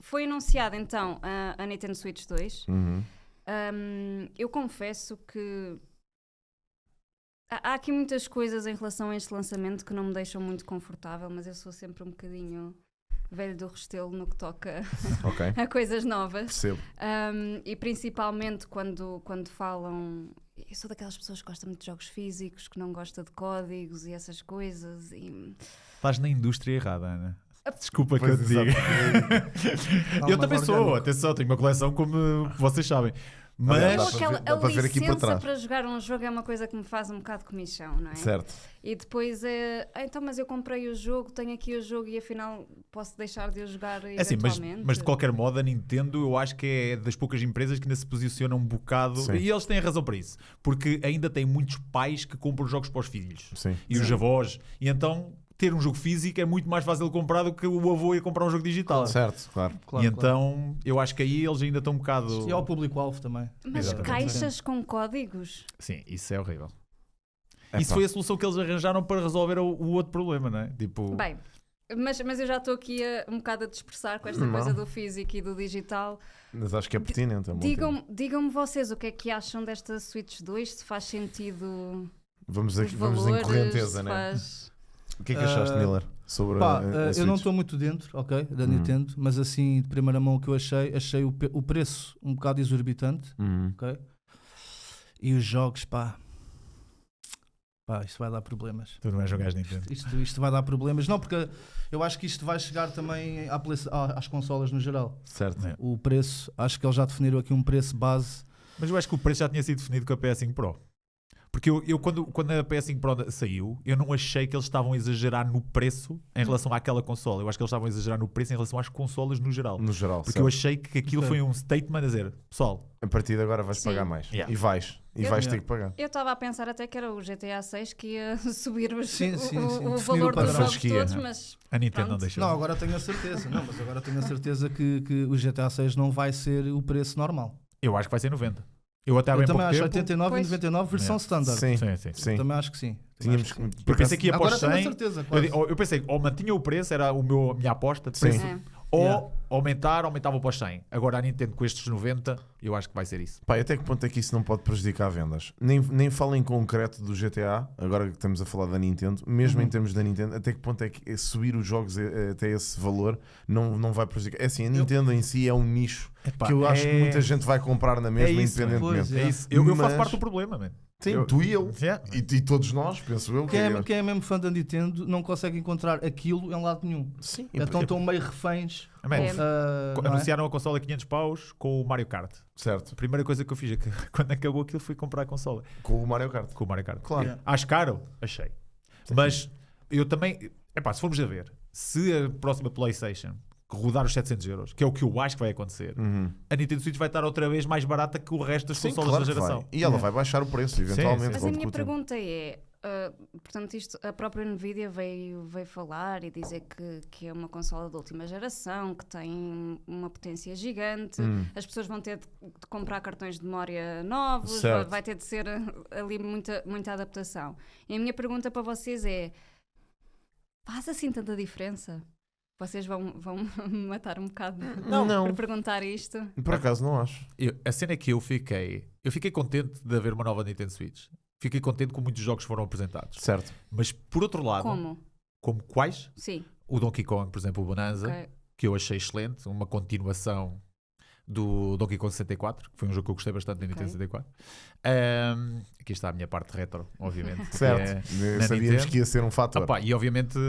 foi anunciado então a Nintendo Switch 2. Eu confesso que há aqui muitas coisas em relação a este lançamento que não me deixam muito confortável, mas eu sou sempre um bocadinho velho do restelo no que toca a coisas novas. Percebo. E principalmente quando falam... Eu sou daquelas pessoas que gostam muito de jogos físicos, que não gosta de códigos e essas coisas. Estás na indústria errada, Ana. Desculpa que eu Pois, te diga. exato. Eu também sou, atenção, tenho uma coleção como vocês sabem. Mas Dá para ver- dá para ver aqui por licença trás. para jogar um jogo é uma coisa que me faz um bocado de comichão, não é? Certo. E depois então, mas eu comprei o jogo, tenho aqui o jogo e afinal posso deixar de o jogar é assim, eventualmente. mas de qualquer modo a Nintendo eu acho que é das poucas empresas que ainda se posicionam um bocado, Sim. e eles têm razão para isso, porque ainda tem muitos pais que compram jogos para os filhos Sim. e os avós, e então ter um jogo físico é muito mais fácil de comprar do que o avô ir comprar um jogo digital. Certo, claro. Claro, E então eu acho que aí eles ainda estão um bocado... E ao público-alvo também. Mas Exatamente. caixas com códigos? Sim, isso é horrível. Epá. Isso foi a solução que eles arranjaram para resolver o outro problema, não é? Tipo, Bem, mas eu já estou aqui um bocado a dispersar com esta Não. coisa do físico e do digital. Mas acho que é pertinente. É um bom tema. Digam-me vocês o que é que acham desta Switch 2, se faz sentido Vamos os aqui, vamos em valores, correnteza, se né? faz... O que é que achaste, Miller? Sobre Pá, a eu não Switch? estou muito dentro, ok, da Nintendo, mas assim, de primeira mão o que eu achei o preço um bocado exorbitante, ok? E os jogos, pá, isto vai dar problemas. tu não és um gajo de Nintendo. Isto vai dar problemas. Não, porque eu acho que isto vai chegar também às consolas no geral. Certo. É. O preço, acho que eles já definiram aqui um preço base. Mas eu acho que o preço já tinha sido definido com a PS5 Pro. Porque eu quando a PS5 Pro saiu, eu não achei que eles estavam a exagerar no preço em relação àquela consola. Eu acho que eles estavam a exagerar no preço em relação às consolas no geral. No geral, Porque certo. eu achei que aquilo foi um statement a dizer, pessoal, A partir de agora vais Sim. pagar mais. Yeah. E vais. E Eu- vais ter que pagar. Eu estava a pensar até que era o GTA 6 que ia subir o Definir valor o dos padrão. jogos Fasquia, todos, né? mas a Nintendo Pronto. não deixou. Não, agora tenho a certeza. Não, mas agora tenho a certeza que o GTA 6 não vai ser o preço normal. Eu acho que vai ser 90. Eu até há Eu bem também pouco acho tempo... 89,99 versão standard. Sim, Sim. sim. Também acho que sim. Tínhamos Também acho que sim. por Eu pensei que ia para Agora os tenho a 100. certeza, quase. Eu pensei, ou mantinha o preço, era a minha aposta de Sim. preço, É. ou Yeah. aumentava para os 100. Agora a Nintendo com estes 90, eu acho que vai ser isso. Pá, até que ponto é que isso não pode prejudicar vendas? Nem falo em concreto do GTA, agora que estamos a falar da Nintendo, mesmo em termos da Nintendo, até que ponto é que subir os jogos até esse valor não vai prejudicar? É assim, a Nintendo em si é um nicho Epá, que eu acho que muita gente vai comprar na mesma, isso, independentemente. pois, É isso. Eu faço Mas- parte do problema, man. Sim, Eu- tu e eu. Yeah. E todos nós, penso eu. Quem é mesmo fã da Nintendo não consegue encontrar aquilo em lado nenhum. Sim, Então estão meio reféns. Man, É. não é? anunciaram a consola a 500 paus com o Mario Kart. certo. A primeira coisa que eu fiz é que quando acabou aquilo fui comprar a consola Com o Mario Kart. com o Mario Kart. Claro. Yeah. Acho caro? Achei. Mas eu também, se formos a ver, se a próxima PlayStation rodar os 700 euros, que é o que eu acho que vai acontecer, a Nintendo Switch vai estar outra vez mais barata que o resto das Sim, consolas claro da que geração. vai. E ela vai baixar o preço, eventualmente. sim. Mas com a o minha tempo. pergunta é, portanto, a própria Nvidia veio falar e dizer que é uma consola de última geração, que tem uma potência gigante, as pessoas vão ter de comprar cartões de memória novos, Certo. vai ter de ser ali muita adaptação. E a minha pergunta para vocês é, faz assim tanta diferença? Vocês vão me matar um bocado Não. por perguntar isto? Por acaso não acho. A cena é que eu fiquei contente de haver uma nova Nintendo Switch. Fiquei contente com muitos jogos que foram apresentados. Certo. Mas por outro lado, Como? quais? Sim. O Donkey Kong, por exemplo, o Bonanza, Ok. que eu achei excelente, uma continuação do Donkey Kong 64, que foi um jogo que eu gostei bastante da Nintendo 64. Aqui está a minha parte retro, obviamente. que Certo. é na Sabíamos Nintendo. que ia ser um fator. Opa, e obviamente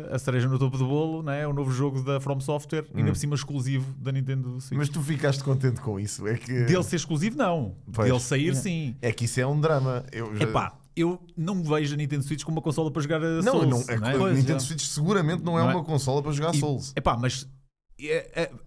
a cereja no topo do bolo, né? O novo jogo da From Software, ainda por cima exclusivo da Nintendo Switch. Mas tu ficaste contente com isso? É que, Dele ser exclusivo, não. Pois. Dele sair, sim. é que isso é um drama. Epá, eu não vejo a Nintendo Switch como uma consola para jogar a Não, Souls. não, não é? a Pois, Nintendo é. Switch seguramente não é Não é? uma consola para jogar Souls. Epá, mas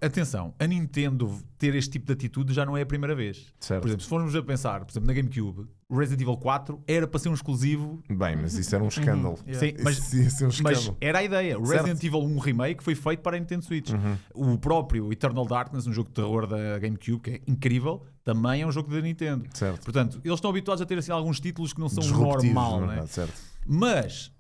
atenção, a Nintendo ter este tipo de atitude já não é a primeira vez. Certo. Por exemplo, se formos a pensar, por exemplo, na GameCube, o Resident Evil 4 era para ser um exclusivo. Bem, mas isso era um escândalo. Sim, mas, Isso ia ser um mas escândalo. era a ideia. O Resident Evil 1 Remake foi feito para a Nintendo Switch. O próprio Eternal Darkness, um jogo de terror da GameCube, que é incrível, também é um jogo da Nintendo. Certo. Portanto, eles estão habituados a ter assim, alguns títulos que não são o Disruptivos, normal, na não é? verdade, certo. Mas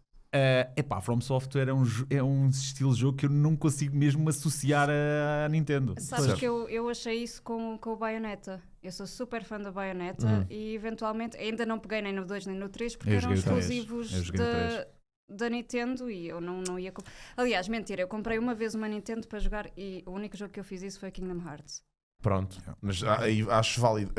Epá, From Software é um estilo de jogo que eu não consigo mesmo associar à Nintendo. Sabes Certo. que eu achei isso com o Bayonetta. Eu sou super fã da Bayonetta e eventualmente ainda não peguei nem no 2 nem no 3 porque Eu eram joguei o 3. exclusivos Eu joguei o 3. da Nintendo e eu não ia... Aliás, mentira, eu comprei uma vez uma Nintendo para jogar e o único jogo que eu fiz isso foi Kingdom Hearts. Pronto, mas aí acho válido.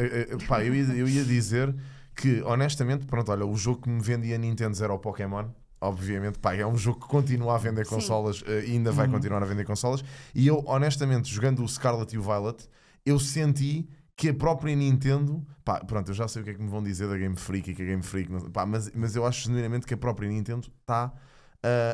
Pá, eu ia dizer que, honestamente, pronto, olha, o jogo que me vendia a Nintendo era o Pokémon. Obviamente, pá, é um jogo que continua a vender Sim. consolas e ainda vai continuar a vender consolas. E eu, honestamente, jogando o Scarlet e o Violet, eu senti que a própria Nintendo, pá, pronto, eu já sei o que é que me vão dizer da Game Freak e que a Game Freak, pá, mas eu acho genuinamente que a própria Nintendo está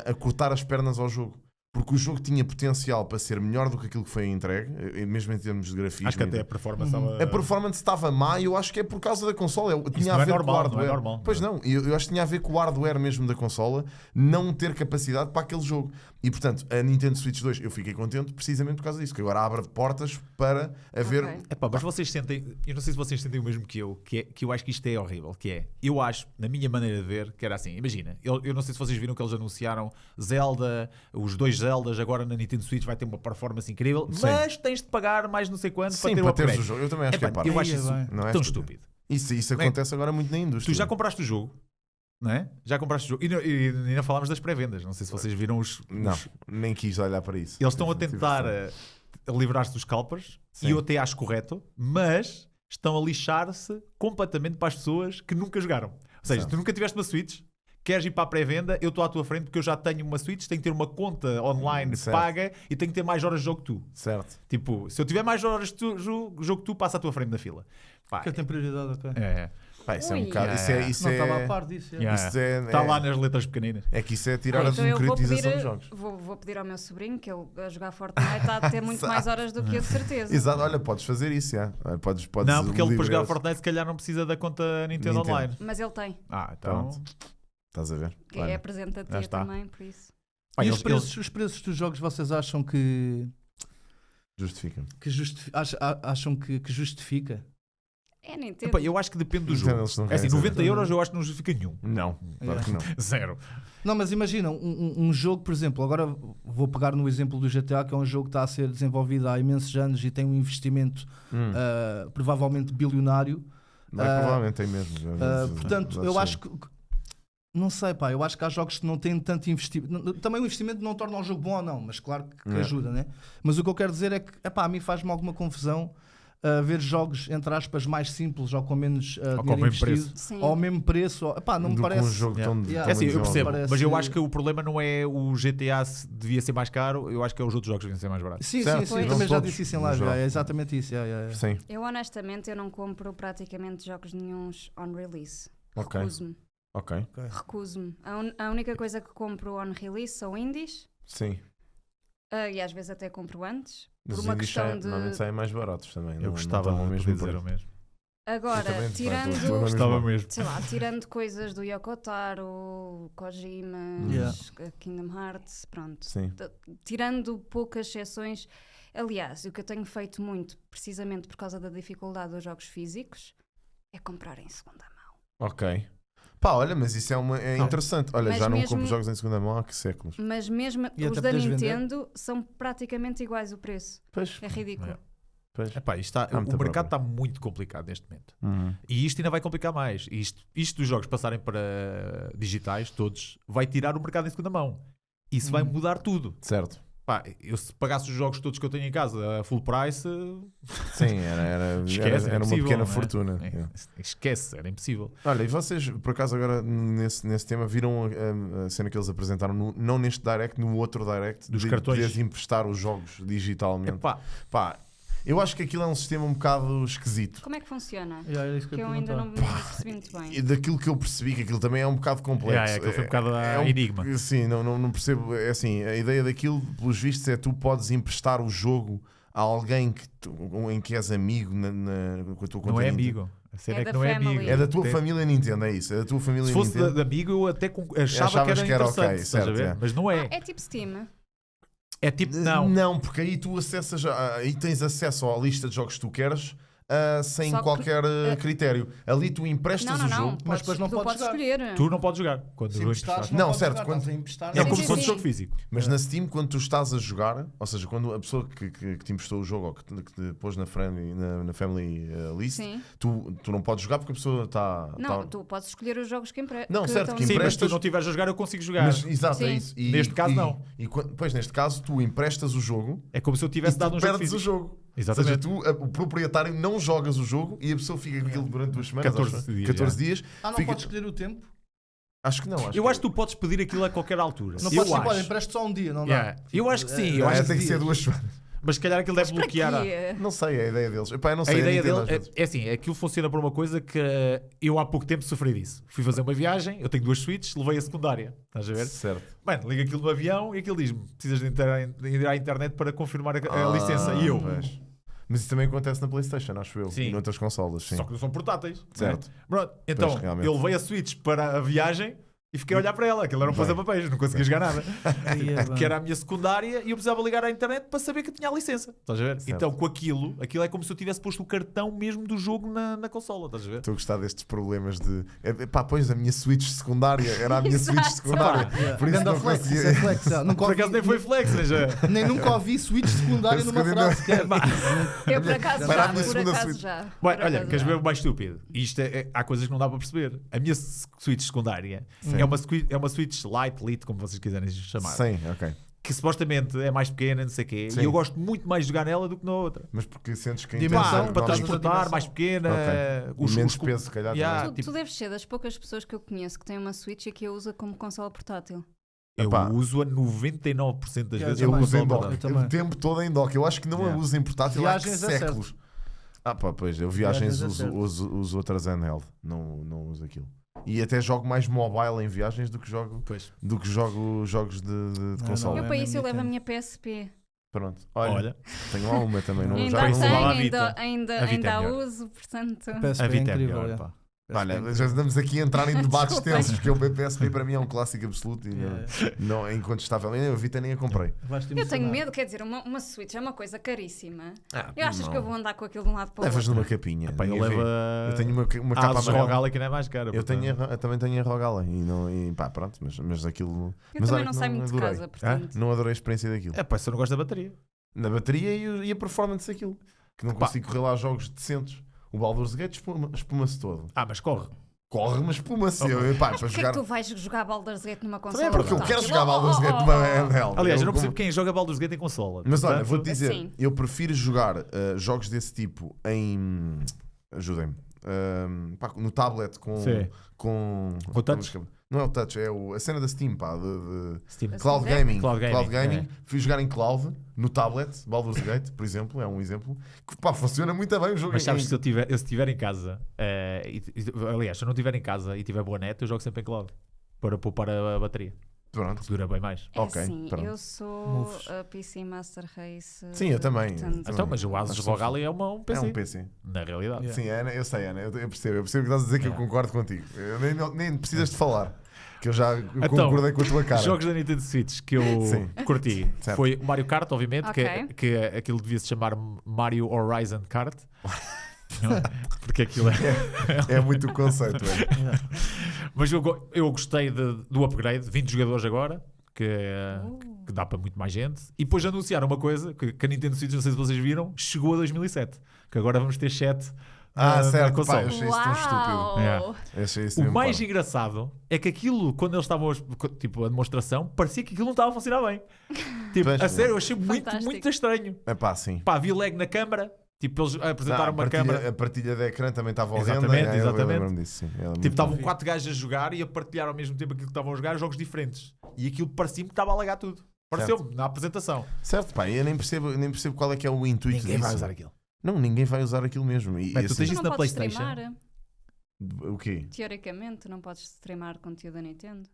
a cortar as pernas ao jogo. Porque o jogo tinha potencial para ser melhor do que aquilo que foi entregue, mesmo em termos de grafismo. Acho que até a performance estava... A performance estava má e eu acho que é por causa da consola. Tinha não a é ver normal, com o hardware. não é normal. Pois não, eu acho que tinha a ver com o hardware mesmo da consola não ter capacidade para aquele jogo. E portanto, a Nintendo Switch 2 eu fiquei contente precisamente por causa disso, que agora abre portas para haver. Ok. Epá, mas vocês sentem, eu não sei se vocês sentem o mesmo que eu acho que isto é horrível, eu acho, na minha maneira de ver, que era assim, imagina, eu não sei se vocês viram que eles anunciaram Zelda, os 2 Zeldas agora na Nintendo Switch vai ter uma performance incrível, Sim. mas tens de pagar mais não sei quanto Sim, para ter o para teres upgrade. o jogo. Eu também acho que é Epá, para. eu acho Aí, isso bem. Não é tão estúpido. estúpido. Isso Bem, acontece agora muito na indústria. Tu já compraste o jogo, não é? Já compraste o jogo. E ainda falámos das pré-vendas, não sei se vocês viram Não, nem quis olhar para isso. Eles estão a Tive tentar questão. a livrar-se dos scalpers, Sim. e eu até acho correto, mas estão a lixar-se completamente para as pessoas que nunca jogaram. Ou seja, Certo. tu nunca tiveste uma Switch, queres ir para a pré-venda, eu estou à tua frente porque eu já tenho uma Switch, tenho que ter uma conta online Certo. paga e tenho que ter mais horas de jogo que tu. Certo. Tipo, se eu tiver mais horas de jogo que tu, passa à tua frente na fila. Pá, Que tem prioridade, ok. é. Pá, isso é um Ui. bocado. Isso Não é, estava a par disso. Yeah. Isso é, Está lá nas letras pequeninas. é que isso é tirar a Então eu vou democratização pedir, dos jogos. vou pedir ao meu sobrinho que ele a jogar Fortnite está a ter muito mais horas do que eu, de certeza. Exato, olha, podes fazer isso, já. Podes Não, porque ele para jogar livrar-se. Fortnite se calhar não precisa da conta Nintendo, Nintendo. Online. Mas ele tem, Então... Pronto. Estás a ver? que Olha, é presente a já tia está. também, por isso. Pá, E eles- os preços dos jogos vocês acham que justifica. acham que justifica? É Nintendo. Epá, eu acho que depende do Então, jogo. eles não É assim, querem 90 saber. euros eu acho que não justifica nenhum. Não, claro que não. Zero. Não, mas imagina, um jogo, por exemplo, agora vou pegar no exemplo do GTA, que é um jogo que está a ser desenvolvido há imensos anos e tem um investimento provavelmente bilionário. Mas provavelmente tem mesmo. Portanto, eu acho que. Não sei, pá, eu acho que há jogos que não têm tanto investimento. Também o investimento não torna o jogo bom ou não, mas claro que É. ajuda, né? Mas o que eu quero dizer é que, epá, a mim faz-me alguma confusão ver jogos, entre aspas, mais simples ou com menos Ou com dinheiro menos investido, preço. Sim. ou ao mesmo preço. Epá, não me do que parece. um jogo tão, Yeah. tão É assim, eu desenvolvido. percebo, mas Parece- eu acho que o problema não é o GTA se devia ser mais caro, eu acho que é os outros jogos que deviam ser mais baratos. Sim, Certo, sim, sim. pois. Eu também já Todos disse isso em os live. jogos. É exatamente isso. Sim, Eu honestamente eu não compro praticamente jogos nenhuns on release. ok. Recuso-me. Ok. Recuso-me. A única coisa que compro on release são indies. Sim. E às vezes até compro antes. Mas Por os uma indies questão normalmente de. saem mais baratos também. Eu gostava não estão ao de mesmo poder dizer preço. o mesmo. Agora, Eu também, tirando. pá, estou na Gostava mesma. mesmo. Sei lá, tirando coisas do Yoko Taro, Kojima, Yeah. Kingdom Hearts, pronto. Sim. Tirando poucas exceções. Aliás, o que eu tenho feito muito, precisamente por causa da dificuldade dos jogos físicos, é comprar em segunda mão. Ok. Pá, olha, mas isso é interessante. Olha, Mas já não mesmo- compro jogos em segunda mão há que séculos. Mas mesmo E os até da podes vender. Nintendo são praticamente iguais o preço. Pois. É ridículo. É. Pois. Epá, isto está- Há muita o mercado procura. está muito complicado neste momento. Uhum. E isto ainda vai complicar mais. Isto dos jogos passarem para digitais, todos, vai tirar o mercado em segunda mão. Isso vai mudar tudo. Certo. Pá, eu se pagasse os jogos todos que eu tenho em casa a full price, Sim, era esquece, uma impossível, pequena não é? fortuna. É, Yeah. esquece, era impossível. Olha, e vocês, por acaso, agora nesse tema, viram a cena que eles apresentaram, não neste Direct, no outro Direct, Dos de cartões. poderes emprestar os jogos digitalmente. Epá, Pá, eu acho que aquilo é um sistema um bocado esquisito. Como é que funciona? Era isso que Que eu eu ia ainda não perguntar. me percebi muito bem. E daquilo que eu percebi, que aquilo também é um bocado complexo. aquilo foi um bocado enigma. Sim, não percebo. É assim, a ideia daquilo, pelos vistos, é tu podes emprestar o jogo a alguém em que és amigo com a tua conta não é Nintendo. amigo. A cena É é que da não é family. amigo. É da tua Tem- família Nintendo, é isso. É da tua família Se fosse Nintendo. de amigo, eu até achava Achavas que que era era interessante. ok, estás a certo, ver? é. Mas não é. É tipo Steam. É tipo, não. Não, porque aí tu acessas, aí tens acesso à lista de jogos que tu queres sem Só que- qualquer critério. Ali tu emprestas Não, o não, jogo. não. mas depois não tu podes podes jogar. escolher. Tu não podes jogar quando Se o emprestares, emprestares. Não, podes certo, jogar, quando- estás a emprestar, É não como Sim, se sim, fosse sim. jogo físico. Mas na Steam, quando tu estás a jogar, ou seja, quando a pessoa que te emprestou o jogo ou que te pôs na family list, Sim. tu não podes jogar porque a pessoa está. Não, tu podes escolher os jogos que emprestas. Não, certo, que Sim, mas emprestas- tu não estiveres a jogar, eu consigo jogar. Mas, exato, é Sim. isso. Neste caso, não. Pois, neste caso, tu emprestas o jogo É como se eu e tivesse tu dado um jogo perdes o físico. jogo. Exatamente. Ou seja, o proprietário não jogas o jogo e a pessoa fica com aquilo durante 2 semanas. 14 acho. dias, 14 dias. não fica- podes escolher o tempo. Acho que não. Eu acho que tu podes pedir aquilo a qualquer altura. Não eu podes acho. olha, empreste só um dia, não Yeah. dá. Eu acho que sim. Eu Não, acho tem que que ser sim. 2 semanas. Mas se calhar aquilo deve Para bloquear. quê? Não sei, é a ideia deles. Epá, eu não A sei, ideia Nintendo às dele vezes. é assim, aquilo funciona por uma coisa que eu há pouco tempo sofri disso. Fui fazer uma viagem, eu tenho 2 Switches, levei a secundária. Estás a ver? Certo. Mano, liga aquilo no avião e aquilo diz-me: precisas de ir à internet para confirmar a licença. E eu. Pois. Mas isso também acontece na PlayStation, acho eu. Sim. E noutras consolas, sim. Só que não são portáteis. Certo. Não é? Pronto, então Pois, realmente. eu levei a Switch para a viagem e fiquei a olhar para ela. Aquilo era um Bem. pasapapéis, não conseguia jogar nada. Aí é bem. Que era a minha secundária e eu precisava ligar à internet para saber que tinha a licença. Estás a ver? Certo. Então com aquilo é como se eu tivesse posto o cartão mesmo do jogo na consola. Estás a ver? Estou a gostar destes problemas de. Pá, pois a minha Switch secundária era a minha Exato. Switch secundária. Yeah. Por isso Ganda não flex, conseguia. isso é flex, já. Nunca Por acaso nem foi flex, né, já. nem nunca ouvi switch secundário numa Secundário frase. sequer. Eu por acaso Para a já. minha Por segunda acaso Switch. já. Bem, Por olha, acaso queres já. ver o mais estúpido? Isto há coisas que não dá para perceber. A minha Switch secundária é uma Switch Lite, como vocês quiserem chamar. Sim, ok. Que supostamente é mais pequena, não sei o quê. Sim. E eu gosto muito mais de jogar nela do que na outra. Mas porque sentes que a Dimensão, intenção- Para Dimensão. transportar, Dimensão. mais pequena. Ok. E menos peso, se calhar, Yeah, também. Tu tipo, deves ser das poucas pessoas que eu conheço que têm uma Switch e que a usa como consola portátil. eu Epá. uso-a 99% das Eu vezes Eu como uso em consola dock. Eu também. O tempo todo em dock. Eu acho que não Yeah. a uso em portátil há Viagens é séculos. Pá, pois, eu viagens Viagens é uso outras handheld. Não uso aquilo. E até jogo mais mobile em viagens do que jogo jogos de Não, consola. Eu é para mesmo isso eu levo a Nintendo. minha PSP. Pronto. Olha, Olha, tenho lá uma também. Não, Ainda já não tenho tenho, lá a uso. Vita. ainda A Vita é a melhor. uso, portanto. A PSP a é Vita é incrível. melhor, é. pá. Olha, já estamos aqui a entrar em debates Desculpa. tensos, porque o PSP para mim é um clássico absoluto e Yeah. não é incontestável. Eu a Vita nem a comprei. Vais-te Eu tenho emocionar. medo, quer dizer, uma Switch é uma coisa caríssima. Ah, Eu achas não. que eu vou andar com aquilo de um lado para o Levas outro? numa capinha. Pá, eu ninguém vê. levo Eu tenho uma a capa Asus amarela. Rogala que não é mais cara. Eu também tenho a Rogala e pá, pronto, mas aquilo. Eu mas também olha não que saio muito de adorei. casa, portanto. Não adorei a experiência daquilo. É pá, se eu não gosto da bateria. Na bateria e a performance daquilo. Que não Pá. consigo correr lá jogos decentes. O Baldur's Gate espuma-se todo. Ah, mas corre. Corre, mas espuma-se. Pá, Mas para porquê é jogar. que tu vais jogar Baldur's Gate numa consola? é Porque eu portátil? quero jogar Baldur's Gate numa handheld. Aliás, eu não como- percebo quem joga Baldur's Gate em consola. Mas olha, Portanto, vou-te dizer, Sim. eu prefiro jogar jogos desse tipo em. Ajudem-me. Pá, no tablet com. Sim. Com Com o touch? Não é o touch, é a cena da Steam, pá. Steam. Cloud Steam Gaming. Cloud Gaming, é. Fui jogar em cloud, no tablet, Baldur's Gate, por exemplo, é um exemplo. Que pá, funciona muito bem o jogo. Mas sabes, em- se eu estiver em casa, aliás, se eu não estiver em casa e tiver boa net, eu jogo sempre em cloud para poupar a bateria. Pronto. Dura bem mais. É Ok, assim, pronto. eu sou Moves. a PC Master Race. Sim, eu também. portanto, Então, mas o Asus Acho que Rogala é um É PC. um PC. Na realidade. Yeah. Sim, Ana, eu sei, Ana, eu percebo o que estás a dizer que eu Yeah. concordo contigo. Nem precisas de falar, que eu já Então, concordei com a tua cara. Jogos da Nintendo Switch que eu Sim. curti Certo. foi o Mario Kart, obviamente, Ok. que aquilo devia se chamar Mario Horizon Kart. Porque aquilo é. É muito o conceito. É. Mas eu gostei do upgrade, 20 jogadores agora, que dá para muito mais gente. E depois anunciaram uma coisa que a Nintendo Switch, não sei se vocês viram, chegou a 2007. Que agora vamos ter chat na Certo, pá, console. eu achei isso tão estúpido. Uau! Yeah. Eu achei isso O mesmo mais parvo. engraçado é que aquilo, quando eles estavam tipo, a demonstração, parecia que aquilo não estava a funcionar bem. Tipo, Pois, a sério, eu achei Fantástico. muito estranho. É pá, sim. Pá, havia lag na câmara. Tipo, eles apresentaram uma câmara. A partilha de ecrã também estava horrenda. Exatamente, Eu exatamente. lembro-me disso, sim. Era muito Tipo, estavam bom. 4 gajos a jogar e a partilhar ao mesmo tempo aquilo que estavam a jogar, jogos diferentes. E aquilo parecia-me que estava a lagar tudo. Pareceu-me na apresentação. Certo, pá, eu nem percebo qual é que é o intuito Ninguém disso. vai usar aquilo. Não, ninguém vai usar aquilo mesmo. E, Bem, tu assim, tens Tu isso não na podes PlayStation? streamar. O quê? Teoricamente, não podes streamar conteúdo da Nintendo.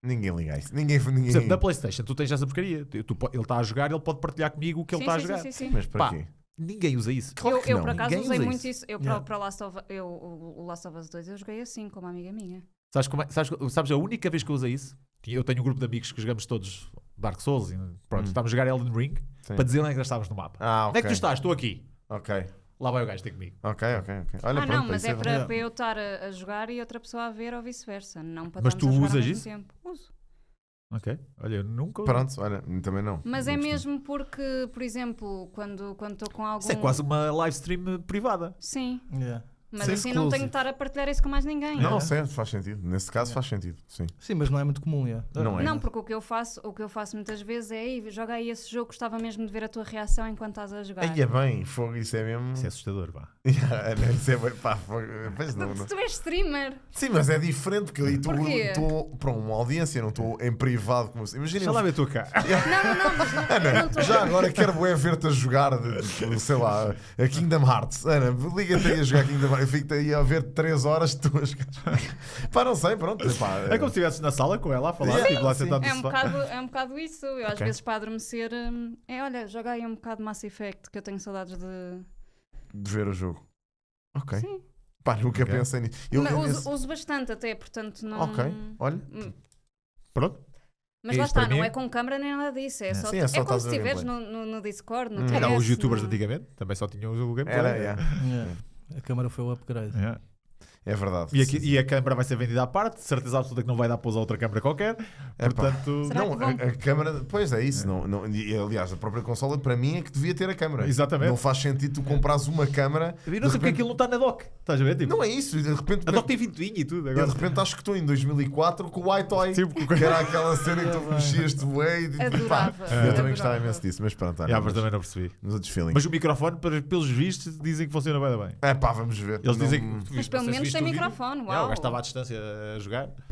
Ninguém liga a isso. Ninguém. Por exemplo, na PlayStation, tu tens essa porcaria. Ele está a jogar, ele pode partilhar comigo o que ele Sim, está a sim, jogar. sim, sim, sim. Mas para Pá, quê? Ninguém usa isso. Claro que eu não. por acaso Ninguém usei usa muito isso. isso. Eu Yeah. para o Last of Us 2 eu joguei assim, com uma amiga minha. Sabes a única vez que eu usei isso? Eu tenho um grupo de amigos que jogamos todos Dark Souls e pronto, estávamos a jogar Elden Ring Sim. para dizer onde é que nós estávamos no mapa. Ah, Onde é ok. que tu estás? Estou aqui. Ok. Lá vai o gajo ter comigo. Ok. Olha, pronto, não, mas isso é bom. para eu estar a jogar e outra pessoa a ver ou vice-versa. Não para Mas estarmos tu a jogar ao usas mesmo isso? tempo. Uso. Ok. Olha, eu nunca. Pronto, olha, também não. Mas Não é costumo. mesmo porque, por exemplo, quando estou com algum... Isso é quase uma live stream privada. Sim, Yeah. mas Sim, assim não tenho exclusive. que estar a partilhar isso com mais ninguém. Não, É. certo, faz sentido. Nesse caso faz sentido, sim. Sim, mas não é muito comum. Yeah. Não é. Não, porque o que eu faço muitas vezes é: "Ei, joga aí esse jogo, gostava mesmo de ver a tua reação enquanto estás a jogar." Aí é bem, fogo, isso é mesmo. Isso é assustador, pá. Isso é bem, pá, fogo. Pois não. Tu és streamer. Sim, mas é diferente porque ali Porquê? estou para uma audiência, não estou em privado como imagina. Deixa lá ver a tua cara. Não, mas não, eu não estou. Já agora quero bué ver-te a jogar, sei lá, a Kingdom Hearts. Ana, liga-te aí a jogar Kingdom Hearts. Eu fico aí a ver 3 horas tu a jogar. Pá, não sei, pronto. Pá, É como se estivesses na sala com ela a falar, Sim, tipo lá sim. sentado É no um, sofá. bocado, é um bocado isso. Eu às Ok. vezes para adormecer olha, joga aí um bocado Mass Effect, que eu tenho saudades de. de ver o jogo. Ok. Sim. Pá, nunca Ok. pensei nisso. Mas uso bastante até, portanto não. Ok, olha. Pronto. Mas É lá isso está, para não mim. é com câmara nem nada disso. É, só, Sim, é só como estás se a ver estiveres gameplay. no Discord, no Era TS, os youtubers no- de antigamente, também só tinham o gameplay. Era, yeah. Yeah. A câmara foi o upgrade. Yeah. É verdade. E a câmara vai ser vendida à parte, de certeza absoluta que não vai dar para usar outra câmara qualquer. É pá. Portanto, Será Não, que vão- a câmara, pois é isso. E, aliás, a própria consola para mim é que devia ter a câmara. Exatamente. Não faz sentido tu comprares uma câmara. eu não sei de porque repente- aquilo não está na dock. Estás a ver? Tipo, Não é isso, e de repente. a dock tem ventoinha e tudo. Eu Agora. de repente acho que estou em 2004 com o iToy. Sim, porque- Que era aquela cena que tu mexias-te bué e Adorava. eu também gostava Adorava. imenso disso, mas pronto. Yeah, mas também não percebi. Nos outros feelings. Mas o microfone, pelos vistos, dizem que funciona bem. É pá, vamos ver. Eles Não- dizem que. Mas pelo menos tem microfone, O gajo estava à distância a jogar.